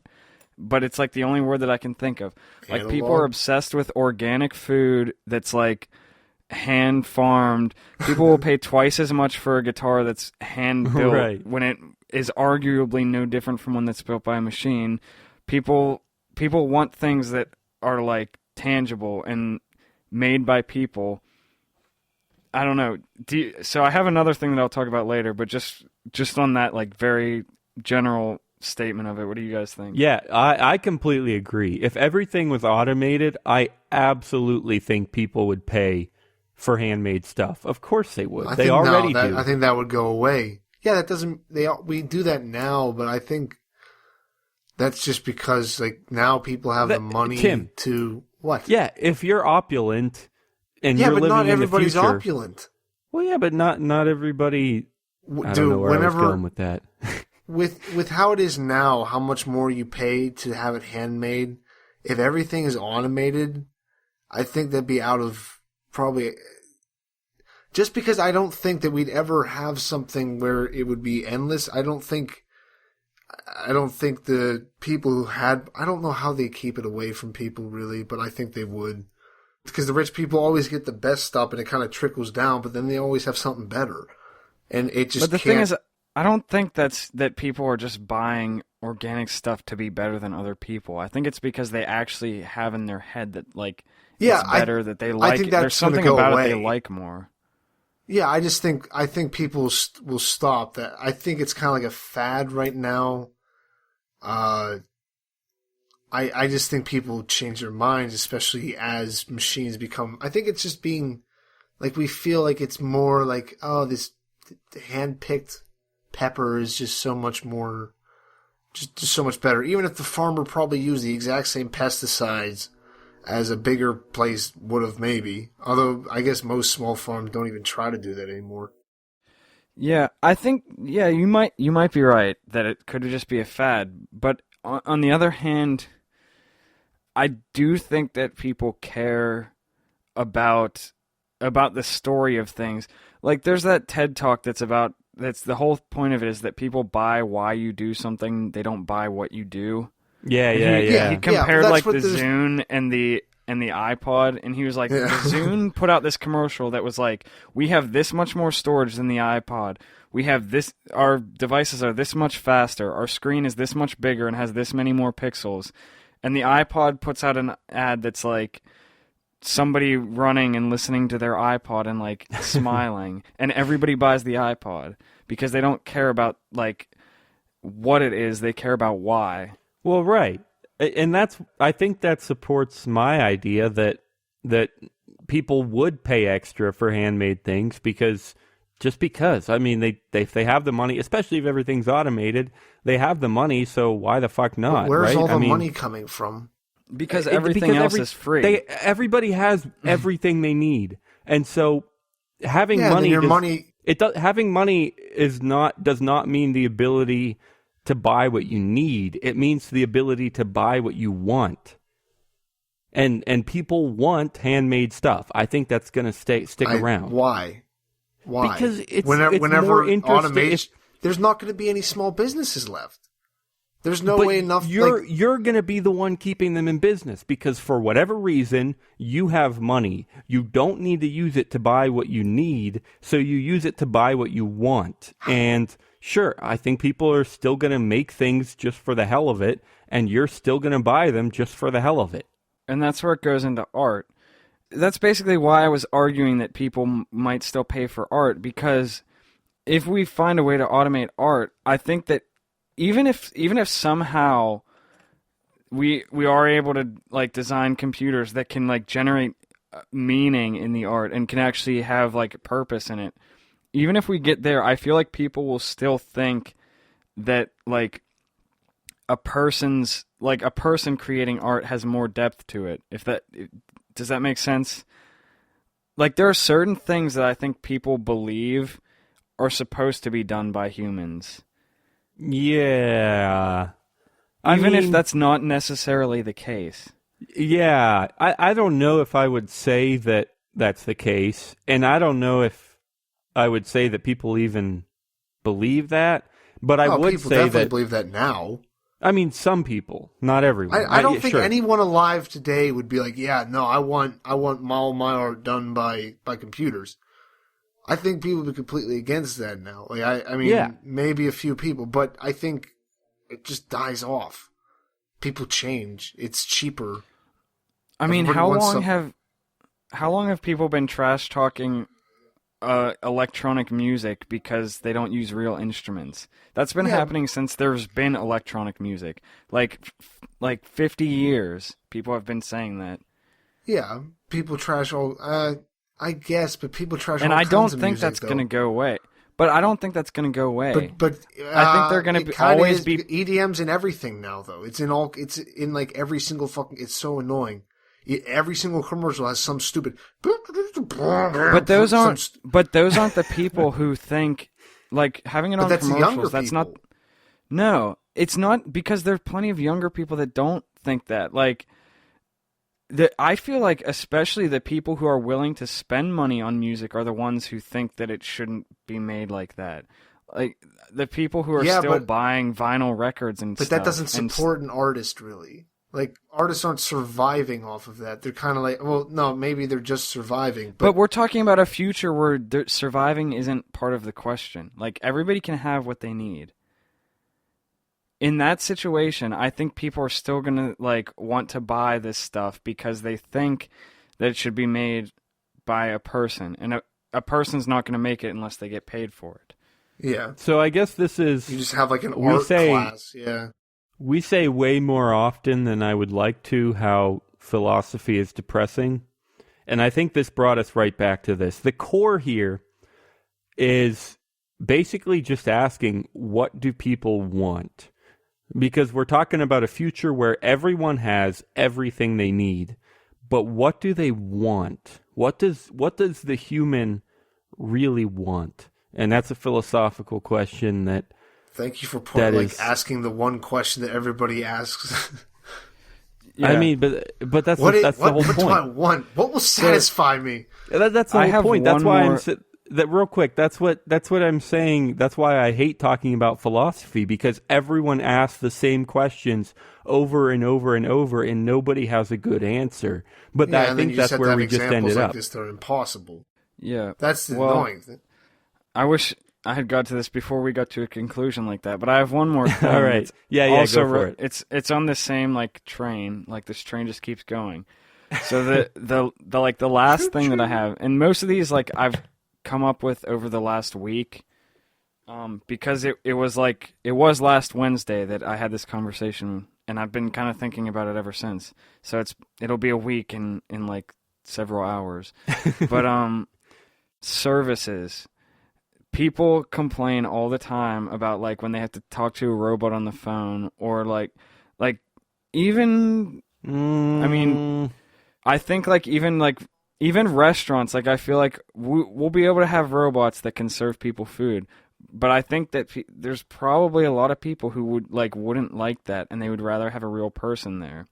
but it's like the only word that I can think of. Like Analog? people are obsessed with organic food that's like hand farmed. People will pay twice as much for a guitar that's hand built Right. when it is arguably no different from one that's built by a machine. People want things that are like tangible and made by people. I don't know. So I have another thing that I'll talk about later, but just on that like very general statement of it, what do you guys think? Yeah, I completely agree. If everything was automated, I absolutely think people would pay for handmade stuff. Of course they would. They already do. I think that would go away. Yeah, that doesn't. We do that now, but I think that's just because like now people have the money to what? Yeah, if you're opulent and you're living in the future. Yeah, but not everybody's opulent. Well, yeah, but not everybody. I don't know where I was going with that. with how it is now, how much more you pay to have it handmade. If everything is automated, I think that'd be out of probably. Just because I don't think that we'd ever have something where it would be endless. I don't think the people who had, I don't know how they keep it away from people really, but I think they would. Because the rich people always get the best stuff and it kind of trickles down, but then they always have something better. And it just thing is, I don't think that people are just buying organic stuff to be better than other people. I think it's because they actually have in their head that like it's better, that they like. There's something about it they like more. Yeah, I think people will stop that. I think it's kind of like a fad right now. I just think people change their minds, especially as machines become. I think it's just being like we feel like it's more like this hand-picked pepper is just so much more, just so much better. Even if the farmer probably used the exact same pesticides as a bigger place would have maybe. Although I guess most small farms don't even try to do that anymore. Yeah, I think you might be right that it could just be a fad. But on the other hand, I do think that people care about the story of things. Like there's that TED Talk that's the whole point of it is that people buy why you do something, they don't buy what you do. Yeah. He compared like the Zune and the iPod, and he was like, the Zune put out this commercial that was like, we have this much more storage than the iPod. We have this, our devices are this much faster. Our screen is this much bigger and has this many more pixels. And the iPod puts out an ad that's like somebody running and listening to their iPod and like smiling, and everybody buys the iPod because they don't care about like what it is, they care about why. Well, right. And I think that supports my idea that people would pay extra for handmade things because I mean, if they have the money, especially if everything's automated, they have the money, so why the fuck not? But where's right? all the money coming from? Because everything else is free. Everybody has everything they need. And so having money having money does not mean the ability to buy what you need. It means the ability to buy what you want. And people want handmade stuff. I think that's going to stick around. Why? Because it's whenever more interesting. automation, there's not going to be any small businesses left. There's no way enough. You're going to be the one keeping them in business because for whatever reason, you have money. You don't need to use it to buy what you need, so you use it to buy what you want. And sure, I think people are still going to make things just for the hell of it, and you're still going to buy them just for the hell of it. And that's where it goes into art. That's basically why I was arguing that people might still pay for art, because if we find a way to automate art, I think that even if somehow we are able to like design computers that can like generate meaning in the art and can actually have like purpose in it, even if we get there, I feel like people will still think that like a person creating art has more depth to it. Does that make sense? Like there are certain things that I think people believe are supposed to be done by humans. Yeah. Even if that's not necessarily the case. Yeah. I don't know if I would say that that's the case. And I don't know if I would say that people even believe that. But I would say that... People definitely believe that now. I mean, some people, not everyone. I don't think anyone alive today would be like, yeah, no, I want all my art done by computers. I think people would be completely against that now. Like, I mean, maybe a few people, but I think it just dies off. People change. It's cheaper. I mean, how long have people been trash talking electronic music because they don't use real instruments? That's been happening since there's been electronic music. Like 50 years, people have been saying that. Yeah, people trash all. I guess, but people trash all kinds of music. And I don't think that's going to go away. But I don't think that's going to go away. But I think they're going to always be EDM's in everything now, though. It's in like every single fucking. It's so annoying. Every single commercial has some stupid. But those aren't the people who think like having it on commercials. That's not. No, it's not, because there are plenty of younger people that don't think that. Like, I feel like especially the people who are willing to spend money on music are the ones who think that it shouldn't be made like that. Like the people who are still buying vinyl records and stuff. But that doesn't support an artist, really. Like, artists aren't surviving off of that. They're kind of like, well, no, maybe they're just surviving. But we're talking about a future where surviving isn't part of the question. Like, everybody can have what they need. In that situation, I think people are still going to like want to buy this stuff because they think that it should be made by a person. And a person's not going to make it unless they get paid for it. Yeah. So I guess this is... You just have like an art class, yeah. We say way more often than I would like to how philosophy is depressing. And I think this brought us right back to this. The core here is basically just asking, what do people want? Because we're talking about a future where everyone has everything they need. But what do they want? What does the human really want? And that's a philosophical question that... Thank you for asking the one question that everybody asks. Yeah. I mean, but that's the whole point. What do I want? What will satisfy me? That's the whole point. That's why real quick. That's what I'm saying. That's why I hate talking about philosophy, because everyone asks the same questions over and over and over, and nobody has a good answer. But I think that's where we just ended up. They're impossible. Yeah, that's the annoying thing. I wish I had got to this before we got to a conclusion like that, but I have one more. All right. Yeah, also, go for it. It's on the same like train. Like this train just keeps going. So the last thing that I have, and most of these like I've come up with over the last week, because it was last Wednesday that I had this conversation, and I've been kind of thinking about it ever since. So it'll be a week in like several hours, but services. People complain all the time about like when they have to talk to a robot on the phone, or like even I mean, I think like even restaurants, like I feel like we'll be able to have robots that can serve people food, but I think that there's probably a lot of people who wouldn't like that, and they would rather have a real person there.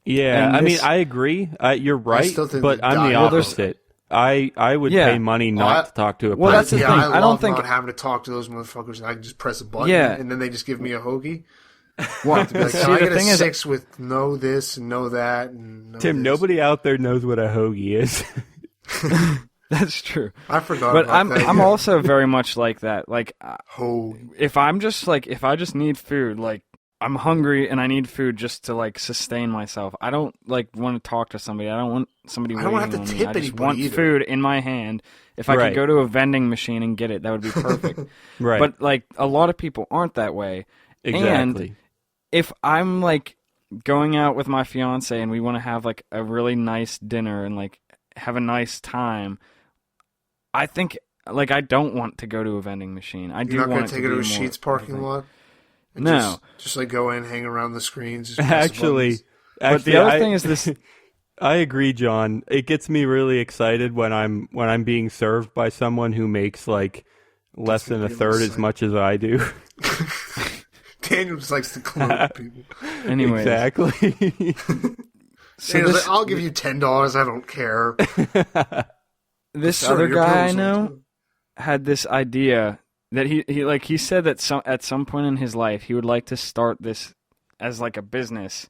Yeah, I mean, I agree. You're right, but I'm the opposite. I would pay money not to talk to a person. Well, that's the thing. I don't think not having to talk to those motherfuckers, and I can just press a button, and then they just give me a hogie. What? Like, see, I get a 6 with no this and no that. And no Tim, nobody out there knows what a hoagie is. That's true. I forgot. But about that. I'm also very much like that. Like, if I just need food, like, I'm hungry and I need food just to like sustain myself. I don't like want to talk to somebody. I don't want somebody waiting on me. I just want food in my hand. If I could go to a vending machine and get it, that would be perfect. Right. But like a lot of people aren't that way. Exactly. And if I'm like going out with my fiance and we want to have like a really nice dinner and like have a nice time, I think like I don't want to go to a vending machine. You're not going to take it to a Sheetz parking lot? No, just like go in, hang around the screens. Actually, but the other thing is this. I agree, John. It gets me really excited when I'm being served by someone who makes like less than a third as much as I do. Daniel just likes to clone people. Anyway, exactly. So like, I'll give you $10. I don't care. This other guy I know had this idea that he said that at some point in his life he would like to start this as like a business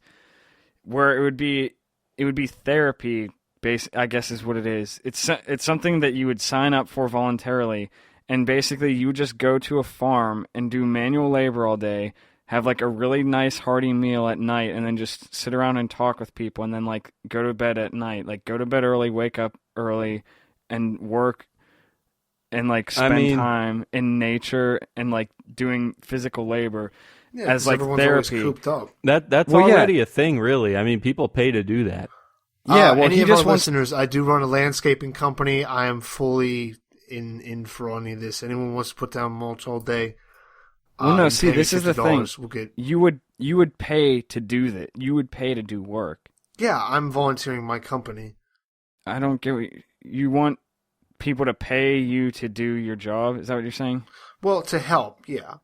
where it would be therapy based, I guess is what it is. It's something that you would sign up for voluntarily, and basically you would just go to a farm and do manual labor all day, have like a really nice hearty meal at night, and then just sit around and talk with people, and then like go to bed at night, like go to bed early, wake up early, and work and like spend time in nature and like doing physical labor as like therapy. Cooped up. That's already a thing, really. I mean, people pay to do that. Yeah, well, any of our listeners, I do run a landscaping company. I am fully in for any of this. Anyone wants to put down mulch all day? Well, no, see, this is the thing. We'll get... You would pay to do that. You would pay to do work. Yeah, I'm volunteering my company. I don't get what you want people to pay you to do your job. Is that what you're saying? Well, to help, yeah.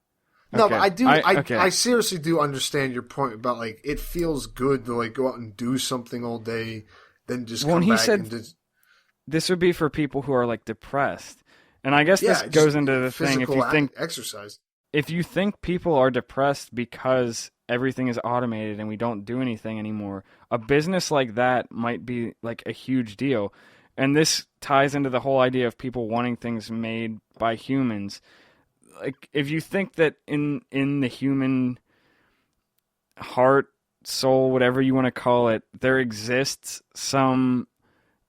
No, Okay. but I do. Okay. I seriously do understand your point about like it feels good to like go out and do something all day, then just come back and just... This would be for people who are like depressed, and I guess this goes into the thing. If you think exercise, if you think people are depressed because everything is automated and we don't do anything anymore, a business like that might be like a huge deal. And this ties into the whole idea of people wanting things made by humans. Like, if you think that in the human heart, soul, whatever you want to call it, there exists some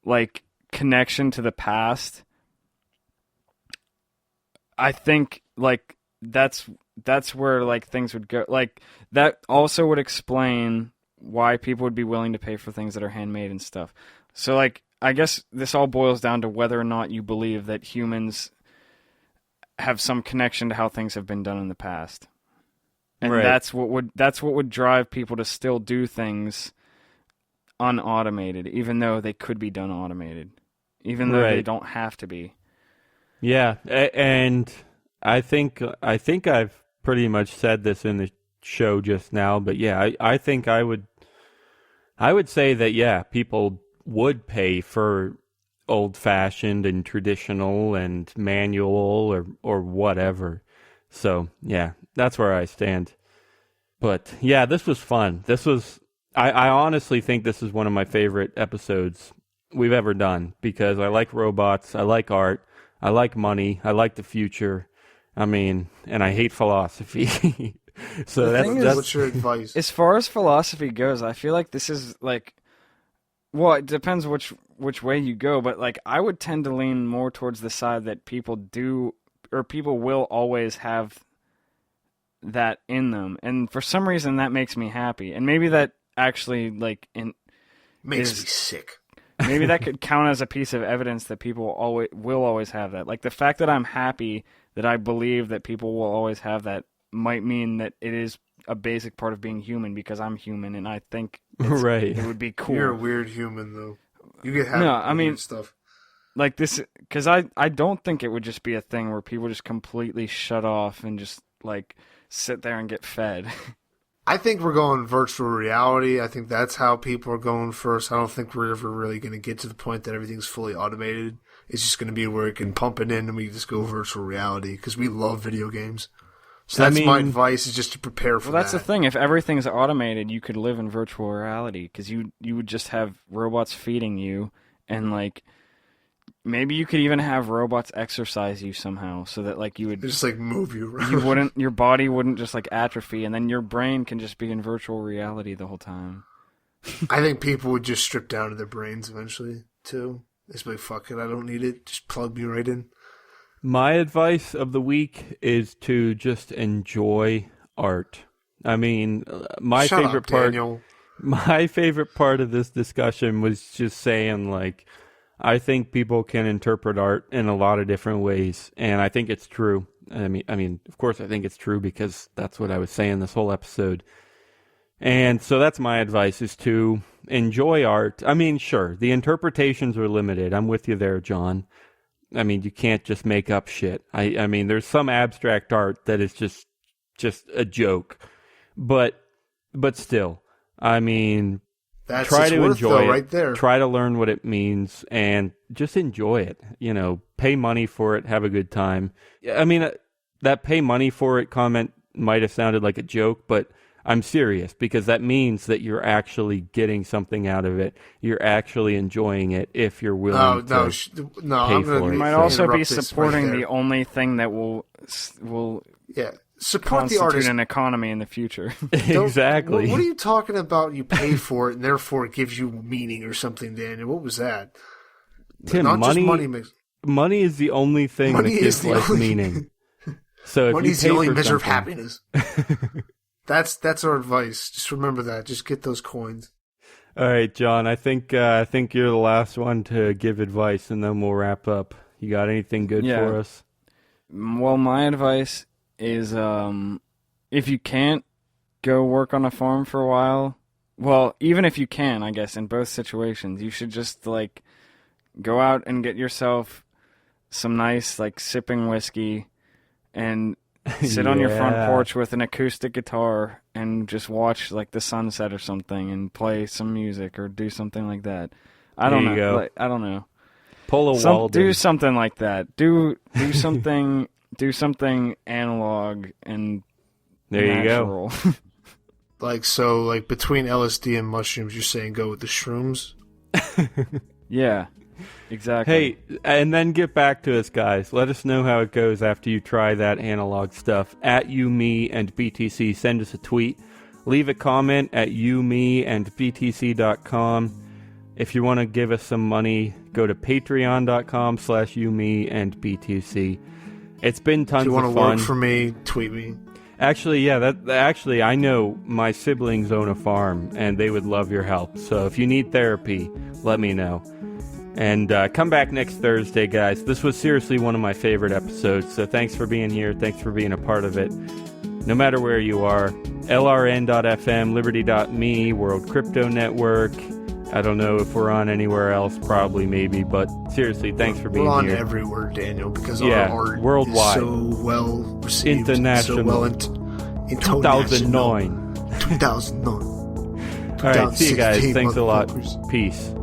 like connection to the past, I think like that's where like things would go. Like that also would explain why people would be willing to pay for things that are handmade and stuff. So like I guess this all boils down to whether or not you believe that humans have some connection to how things have been done in the past. And right. that's what would drive people to still do things unautomated, even though they could be done automated, even though they don't have to be. Yeah, and I think I've pretty much said this in the show just now, but yeah, I think I would say that yeah, people would pay for old-fashioned and traditional and manual or whatever. So yeah, that's where I stand. But yeah, this was fun. I honestly think this is one of my favorite episodes we've ever done because I like robots, I like art, I like money, I like the future. I mean, and I hate philosophy. So that's what's your advice? As far as philosophy goes, I feel like this is like, well, it depends which way you go, but like I would tend to lean more towards the side that people will always have that in them, and for some reason that makes me happy, and maybe that actually like makes me sick. Maybe that could count as a piece of evidence that people will always have that. Like the fact that I'm happy that I believe that people will always have that might mean that it is a basic part of being human because I'm human and I think it would be cool. You're a weird human though. You get happy weird stuff. Like this, because I don't think it would just be a thing where people just completely shut off and just like sit there and get fed. I think we're going virtual reality. I think that's how people are going first. I don't think we're ever really going to get to the point that everything's fully automated. It's just going to be where it can pump it in and we just go virtual reality because we love video games. So that's my advice, is just to prepare for that. Well, that's the thing. If everything's automated, you could live in virtual reality because you would just have robots feeding you, and like maybe you could even have robots exercise you somehow, so that like you would just like move you around. Your body wouldn't just like atrophy, and then your brain can just be in virtual reality the whole time. I think people would just strip down to their brains eventually too. It's like, fuck it, I don't need it. Just plug me right in. My advice of the week is to just enjoy art. I mean, my favorite part of this discussion was just saying, like, I think people can interpret art in a lot of different ways, and I think it's true. I mean, of course, I think it's true because that's what I was saying this whole episode. And so that's my advice, is to enjoy art. I mean, sure, the interpretations are limited. I'm with you there, John. I mean, you can't just make up shit. I mean, there's some abstract art that is just a joke, but still, I mean, try to enjoy it. Right there. Try to learn what it means and just enjoy it. You know, pay money for it, have a good time. I mean, that pay money for it comment might have sounded like a joke, but I'm serious, because that means that you're actually getting something out of it. You're actually enjoying it if you're willing to pay for it. You might also be supporting the only thing that will support the artist. An economy in the future. Exactly. What are you talking about? You pay for it, and therefore it gives you meaning or something, Daniel. What was that? Tim, Not money, just money makes... money is the only thing that gives life meaning. So if money's you pay the only for measure of something... happiness. That's our advice. Just remember that. Just get those coins. All right, John. I think you're the last one to give advice, and then we'll wrap up. You got anything good for us? Well, my advice is, if you can't go work on a farm for a while, well, even if you can, I guess in both situations, you should just go out and get yourself some nice sipping whiskey and sit on your front porch with an acoustic guitar and just watch the sunset or something and play some music or do something like that. I don't know. I don't know. Pull a Walden. Do something like that. Do something. Do something analog and there natural. You go. Between LSD and mushrooms, you're saying go with the shrooms? Yeah. Exactly. Hey, and then get back to us, guys. Let us know how it goes after you try that analog stuff. At you, me, and BTC. Send us a tweet. Leave a comment at youmeandbtc.com. If you want to give us some money, go to patreon.com/youmeandbtc. It's been tons of fun. If you want to work for me, tweet me. Actually, I know my siblings own a farm, and they would love your help. So if you need therapy, let me know. And come back next Thursday, guys. This was seriously one of my favorite episodes, so thanks for being here. Thanks for being a part of it. No matter where you are, LRN.FM, Liberty.me, World Crypto Network. I don't know if we're on anywhere else, probably, maybe, but seriously, thanks for being here. We're on everywhere, Daniel, because our art worldwide. is so well received. International. So well 2009. 2009. All right, see you guys. Thanks a lot. Peace.